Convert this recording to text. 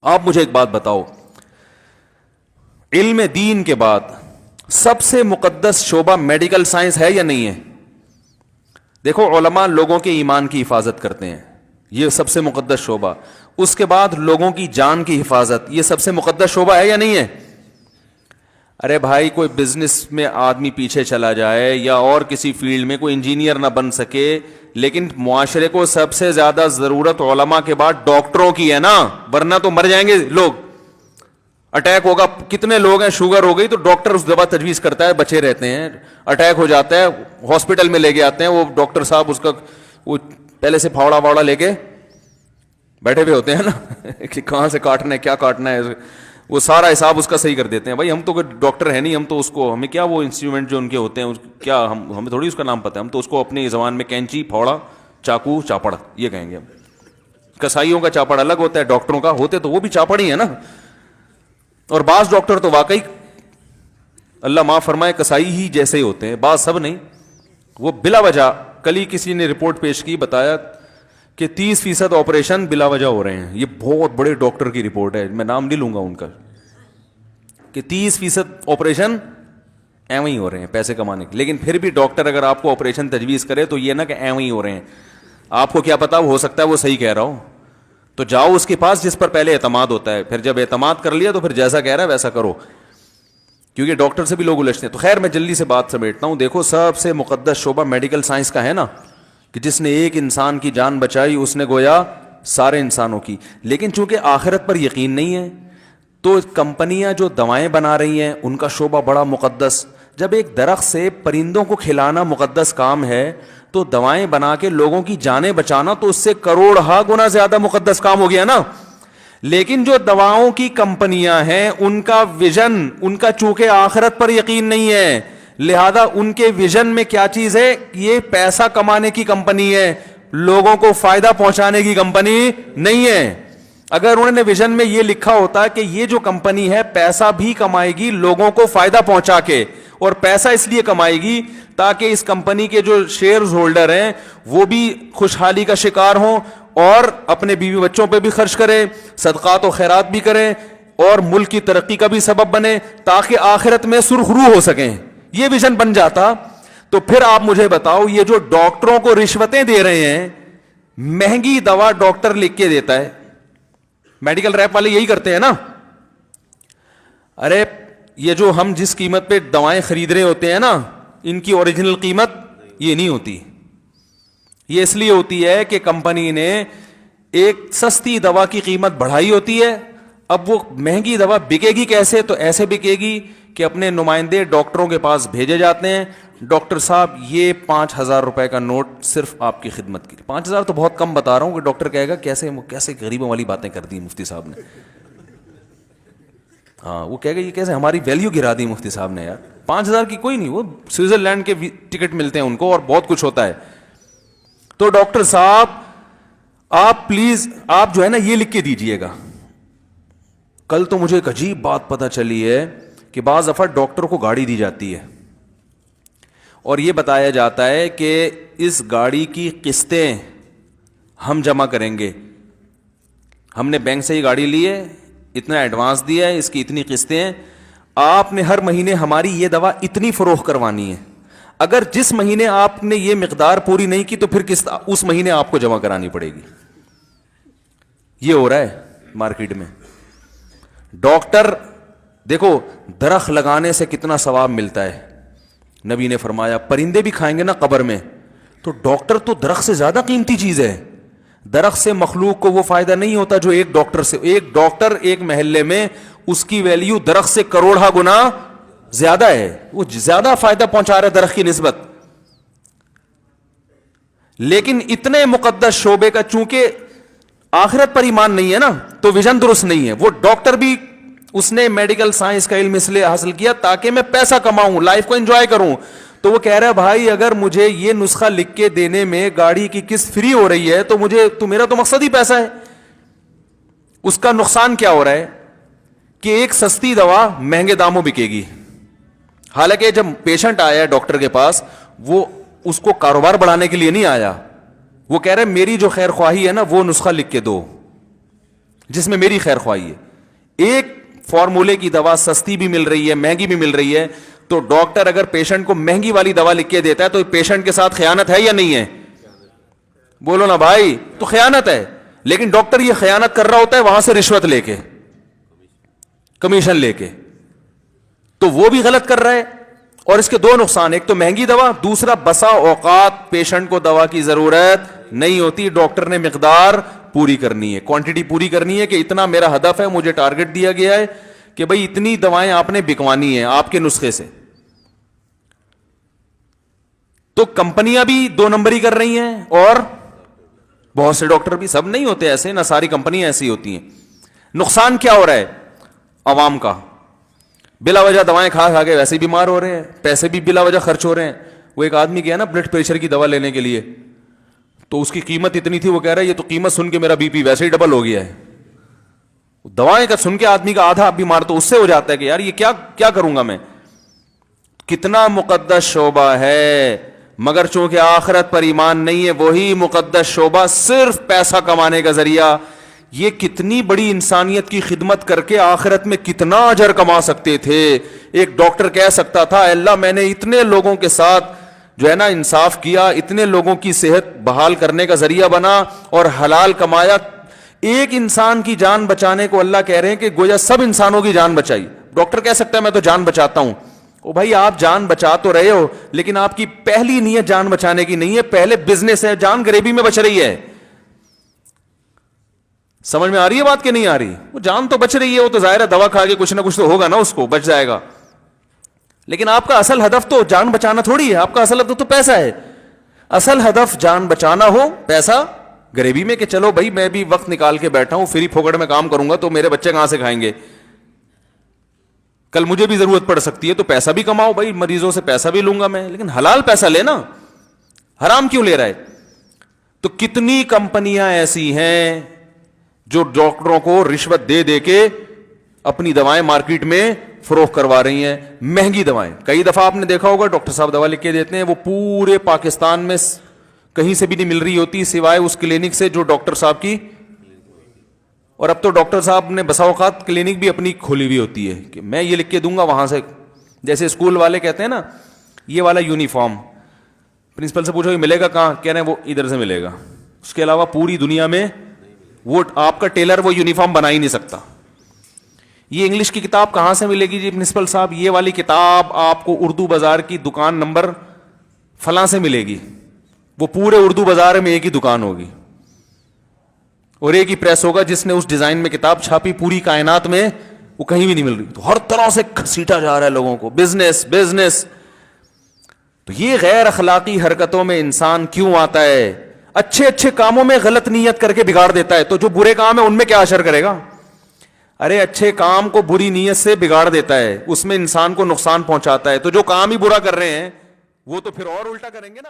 آپ مجھے ایک بات بتاؤ, علم دین کے بعد سب سے مقدس شعبہ میڈیکل سائنس ہے یا نہیں ہے؟ دیکھو علماء لوگوں کے ایمان کی حفاظت کرتے ہیں, یہ سب سے مقدس شعبہ. اس کے بعد لوگوں کی جان کی حفاظت, یہ سب سے مقدس شعبہ ہے یا نہیں ہے؟ ارے بھائی کوئی بزنس میں آدمی پیچھے چلا جائے یا اور کسی فیلڈ میں کوئی انجینئر نہ بن سکے, لیکن معاشرے کو سب سے زیادہ ضرورت علماء کے بعد ڈاکٹروں کی ہے نا, ورنہ تو مر جائیں گے لوگ. اٹیک ہوگا, کتنے لوگ ہیں, شوگر ہو گئی تو ڈاکٹر اس دوا تجویز کرتا ہے, بچے رہتے ہیں. اٹیک ہو جاتا ہے, ہاسپٹل میں لے کے آتے ہیں, وہ ڈاکٹر صاحب اس کا وہ پہلے سے پھاوڑا واوڑا لے کے بیٹھے ہوئے ہوتے ہیں نا کہ کہاں سے کاٹنا ہے, کیا کاٹنا ہے, وہ سارا حساب اس کا صحیح کر دیتے ہیں. بھائی ہم تو کوئی ڈاکٹر ہے نہیں, ہم تو اس کو, ہمیں کیا وہ انسٹرومنٹ جو ان کے ہوتے ہیں کیا, ہمیں تھوڑی اس کا نام پتہ ہے, ہم تو اس کو اپنی زبان میں کینچی, پھاوڑا, چاقو, چاپڑ یہ کہیں گے. کسائیوں کا چاپڑ الگ ہوتا ہے, ڈاکٹروں کا ہوتے تو وہ بھی چاپڑ ہی ہے نا. اور بعض ڈاکٹر تو واقعی اللہ معاف فرمائے کسائی ہی جیسے ہی ہوتے ہیں, بعض سب نہیں. وہ بلا وجہ, کل ہی کسی نے رپورٹ پیش کی, بتایا کہ 30% آپریشن بلا وجہ ہو رہے ہیں. یہ بہت بڑے ڈاکٹر کی رپورٹ ہے, میں نام نہیں لوں گا ان کا, کہ 30% آپریشن ایویں ہی ہو رہے ہیں پیسے کمانے کے. لیکن پھر بھی ڈاکٹر اگر آپ کو آپریشن تجویز کرے تو یہ نہ کہ ایویں ہی ہو رہے ہیں, آپ کو کیا پتا, ہو سکتا ہے وہ صحیح کہہ رہا ہو. تو جاؤ اس کے پاس جس پر پہلے اعتماد ہوتا ہے, پھر جب اعتماد کر لیا تو پھر جیسا کہہ رہا ہے ویسا کرو, کیونکہ ڈاکٹر سے بھی لوگ الجھتے ہیں. تو خیر میں جلدی سے بات سمیٹتا ہوں. دیکھو سب سے مقدس شعبہ میڈیکل سائنس کا ہے نا, کہ جس نے ایک انسان کی جان بچائی اس نے گویا سارے انسانوں کی. لیکن چونکہ آخرت پر یقین نہیں ہے تو کمپنیاں جو دوائیں بنا رہی ہیں ان کا شعبہ بڑا مقدس. جب ایک درخت سے پرندوں کو کھلانا مقدس کام ہے تو دوائیں بنا کے لوگوں کی جانیں بچانا تو اس سے کروڑہا گنا زیادہ مقدس کام ہو گیا نا. لیکن جو دواؤں کی کمپنیاں ہیں ان کا ویژن, ان کا چونکہ آخرت پر یقین نہیں ہے, لہذا ان کے ویژن میں کیا چیز ہے, یہ پیسہ کمانے کی کمپنی ہے, لوگوں کو فائدہ پہنچانے کی کمپنی نہیں ہے. اگر انہوں نے ویژن میں یہ لکھا ہوتا کہ یہ جو کمپنی ہے پیسہ بھی کمائے گی لوگوں کو فائدہ پہنچا کے, اور پیسہ اس لیے کمائے گی تاکہ اس کمپنی کے جو شیئرز ہولڈر ہیں وہ بھی خوشحالی کا شکار ہوں اور اپنے بیوی بچوں پہ بھی خرچ کریں, صدقات و خیرات بھی کریں, اور ملک کی ترقی کا بھی سبب بنے تاکہ آخرت میں سرخرو ہو سکیں, یہ ویژن بن جاتا. تو پھر آپ مجھے بتاؤ, یہ جو ڈاکٹروں کو رشوتیں دے رہے ہیں, مہنگی دوا ڈاکٹر لکھ کے دیتا ہے, میڈیکل ریپ والے یہی کرتے ہیں نا. ارے یہ جو ہم جس قیمت پہ دوائیں خرید رہے ہوتے ہیں نا, ان کی اوریجنل قیمت یہ نہیں ہوتی. یہ اس لیے ہوتی ہے کہ کمپنی نے ایک سستی دوا کی قیمت بڑھائی ہوتی ہے. اب وہ مہنگی دوا بکے گی کیسے, تو ایسے بکے گی کہ اپنے نمائندے ڈاکٹروں کے پاس بھیجے جاتے ہیں, ڈاکٹر صاحب یہ 5,000 روپے کا نوٹ صرف آپ کی خدمت کی. 5,000 تو بہت کم بتا رہا ہوں, کہ ڈاکٹر کہے گا کیسے غریبوں والی باتیں کر دی مفتی صاحب نے. ہاں وہ کہے گا یہ کیسے ہماری ویلیو گرا دی مفتی صاحب نے یار. 5,000 کی کوئی نہیں, وہ سوئٹزرلینڈ کے ٹکٹ ملتے ہیں ان کو اور بہت کچھ ہوتا ہے. تو ڈاکٹر صاحب آپ پلیز آپ جو ہے نا یہ لکھ کے دیجئے گا. کل تو مجھے ایک عجیب بات پتہ چلی ہے کہ بعض دفعہ ڈاکٹر کو گاڑی دی جاتی ہے اور یہ بتایا جاتا ہے کہ اس گاڑی کی قسطیں ہم جمع کریں گے, ہم نے بینک سے ہی گاڑی لی ہے, اتنا ایڈوانس دیا ہے, اس کی اتنی قسطیں ہیں, آپ نے ہر مہینے ہماری یہ دوا اتنی فروخت کروانی ہے. اگر جس مہینے آپ نے یہ مقدار پوری نہیں کی تو پھر قسط اس مہینے آپ کو جمع کرانی پڑے گی. یہ ہو رہا ہے مارکیٹ میں. ڈاکٹر دیکھو درخت لگانے سے کتنا ثواب ملتا ہے, نبی نے فرمایا پرندے بھی کھائیں گے نا قبر میں, تو ڈاکٹر تو درخت سے زیادہ قیمتی چیز ہے. درخت سے مخلوق کو وہ فائدہ نہیں ہوتا جو ایک ڈاکٹر سے. ایک ڈاکٹر ایک محلے میں اس کی ویلیو درخت سے کروڑہا گنا زیادہ ہے, وہ زیادہ فائدہ پہنچا رہا ہے درخت کی نسبت. لیکن اتنے مقدس شعبے کا چونکہ آخرت پر ایمان نہیں ہے نا تو ویژن درست نہیں ہے. وہ ڈاکٹر بھی اس نے میڈیکل سائنس کا علم اس لیے حاصل کیا تاکہ میں پیسہ کماؤں, لائف کو انجوائے کروں. تو وہ کہہ رہا ہے بھائی اگر مجھے یہ نسخہ لکھ کے دینے میں گاڑی کی قسط فری ہو رہی ہے تو میرا تو مقصد ہی پیسہ ہے. اس کا نقصان کیا ہو رہا ہے کہ ایک سستی دوا مہنگے داموں بکے گی, حالانکہ جب پیشنٹ آیا ڈاکٹر کے پاس وہ اس کو کاروبار بڑھانے کے لیے نہیں آیا, وہ کہہ رہے میری جو خیر خواہی ہے نا وہ نسخہ لکھ کے دو. جس میں میری خیر خواہی ہے. ایک فارمولے کی دوا سستی بھی مل رہی ہے, مہنگی بھی مل رہی ہے, تو ڈاکٹر اگر پیشنٹ کو مہنگی والی دوا لکھ کے دیتا ہے تو پیشنٹ کے ساتھ خیانت ہے یا نہیں ہے؟ بولو نا بھائی, تو خیانت ہے. لیکن ڈاکٹر یہ خیانت کر رہا ہوتا ہے وہاں سے رشوت لے کے, کمیشن لے کے, تو وہ بھی غلط کر رہا ہے. اور اس کے دو نقصان, ایک تو مہنگی دوا, دوسرا بسا اوقات پیشنٹ کو دوا کی ضرورت نہیں ہوتی, ڈاکٹر نے مقدار پوری کرنی ہے, کوانٹٹی پوری کرنی ہے کہ اتنا میرا ہدف ہے, مجھے ٹارگٹ دیا گیا ہے کہ بھئی اتنی دوائیں آپ نے بکوانی ہیں آپ کے نسخے سے. تو کمپنیاں بھی 2 نمبری کر رہی ہیں اور بہت سے ڈاکٹر بھی, سب نہیں ہوتے ایسے, نہ ساری کمپنیاں ایسی ہوتی ہیں. نقصان کیا ہو رہا ہے عوام کا؟ بلا وجہ دوائیں کھا کھا کے ویسے بیمار ہو رہے ہیں, پیسے بھی بلا وجہ خرچ ہو رہے ہیں. وہ ایک آدمی گیا نا بلڈ پریشر کی دوا لینے کے لیے, تو اس کی قیمت اتنی تھی, وہ کہہ رہا ہے یہ تو قیمت سن کے میرا بی پی ویسے ہی ڈبل ہو گیا ہے. دوائیں کا سن کے آدمی کا آدھا بیمار تو اس سے ہو جاتا ہے کہ یار یہ کیا کروں گا میں. کتنا مقدس شعبہ ہے, مگر چونکہ آخرت پر ایمان نہیں ہے, وہی مقدس شعبہ صرف پیسہ کمانے کا ذریعہ, یہ کتنی بڑی انسانیت کی خدمت کر کے آخرت میں کتنا اجر کما سکتے تھے. ایک ڈاکٹر کہہ سکتا تھا اے اللہ میں نے اتنے لوگوں کے ساتھ جو ہے نا انصاف کیا, اتنے لوگوں کی صحت بحال کرنے کا ذریعہ بنا اور حلال کمایا. ایک انسان کی جان بچانے کو اللہ کہہ رہے ہیں کہ گویا سب انسانوں کی جان بچائی. ڈاکٹر کہہ سکتا ہے میں تو جان بچاتا ہوں. او بھائی آپ جان بچا تو رہے ہو, لیکن آپ کی پہلی نیت جان بچانے کی نہیں ہے, پہلے بزنس ہے, جان غریبی میں بچ رہی ہے. سمجھ میں آ رہی ہے بات کہ نہیں آ رہی؟ وہ جان تو بچ رہی ہے, وہ تو ظاہر ہے دوا کھا کے کچھ نہ کچھ تو ہوگا نا, اس کو بچ جائے گا. لیکن آپ کا اصل ہدف تو جان بچانا تھوڑی ہے, آپ کا اصل ہدف تو پیسہ ہے. اصل ہدف جان بچانا ہو, پیسہ غریبی میں کہ چلو بھائی میں بھی وقت نکال کے بیٹھا ہوں, فری پھوکڑ میں کام کروں گا تو میرے بچے کہاں سے کھائیں گے, کل مجھے بھی ضرورت پڑ سکتی ہے, تو پیسہ بھی کماؤ بھائی, مریضوں سے پیسہ بھی لوں گا میں, لیکن حلال پیسہ لینا, حرام کیوں لے رہا ہے. تو کتنی کمپنیاں ایسی ہیں جو ڈاکٹروں کو رشوت دے دے کے اپنی دوائیں مارکیٹ میں فروخت کروا رہی ہیں, مہنگی دوائیں. کئی دفعہ آپ نے دیکھا ہوگا ڈاکٹر صاحب دوا لکھ کے دیتے ہیں, وہ پورے پاکستان میں کہیں سے بھی نہیں مل رہی ہوتی سوائے اس کلینک سے جو ڈاکٹر صاحب کی, اور اب تو ڈاکٹر صاحب نے بسا اوقات کلینک بھی اپنی کھولی ہوئی ہوتی ہے کہ میں یہ لکھ کے دوں گا وہاں سے. جیسے اسکول والے کہتے ہیں نا یہ والا یونیفارم, پرنسپل سے پوچھو یہ ملے گا کہاں, کہہ رہے ہیں وہ ادھر سے ملے گا, اس کے علاوہ پوری دنیا میں وہ آپ کا ٹیلر وہ یونیفارم بنا ہی نہیں سکتا. یہ انگلش کی کتاب کہاں سے ملے گی جی پرنسپل صاحب, یہ والی کتاب آپ کو اردو بازار کی دکان نمبر فلاں سے ملے گی. وہ پورے اردو بازار میں ایک ہی دکان ہوگی اور ایک ہی پریس ہوگا جس نے اس ڈیزائن میں کتاب چھاپی, پوری کائنات میں وہ کہیں بھی نہیں مل رہی. تو ہر طرح سے گھسیٹا جا رہا ہے لوگوں کو, بزنس بزنس. تو یہ غیر اخلاقی حرکتوں میں انسان کیوں آتا ہے؟ اچھے اچھے کاموں میں غلط نیت کر کے بگاڑ دیتا ہے, تو جو برے کام ہے ان میں کیا اثر کرے گا؟ ارے اچھے کام کو بری نیت سے بگاڑ دیتا ہے, اس میں انسان کو نقصان پہنچاتا ہے. تو جو کام ہی برا کر رہے ہیں وہ تو پھر اور الٹا کریں گے نا.